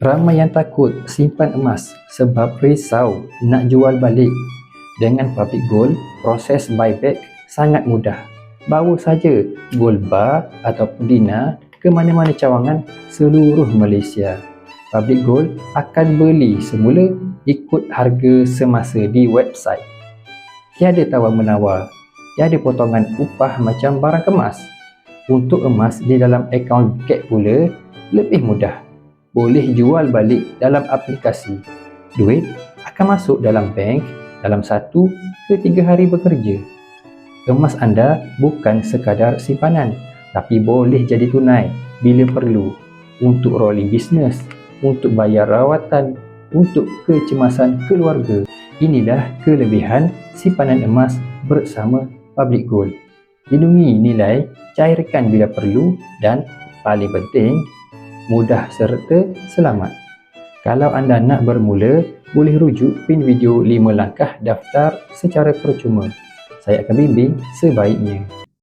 Ramai yang takut simpan emas sebab risau nak jual balik. Dengan Public Gold, proses buyback sangat mudah. Bawa saja gold bar ataupun dinar ke mana-mana cawangan seluruh Malaysia. Public Gold akan beli semula ikut harga semasa di website. Tiada tawar-menawar, tiada potongan upah macam barang kemas. Untuk emas di dalam akaun CAC pula lebih mudah. Boleh jual balik dalam aplikasi. Duit akan masuk dalam bank dalam 1 ke 3 hari bekerja. Emas anda bukan sekadar simpanan, tapi boleh jadi tunai bila perlu, untuk rolling business, untuk bayar rawatan, untuk kecemasan keluarga. Inilah kelebihan simpanan emas bersama Public Gold. Lindungi nilai, cairkan bila perlu dan paling penting, mudah serta selamat. Kalau anda nak bermula, boleh rujuk pin video 5 langkah daftar secara percuma. Saya akan bimbing sebaiknya.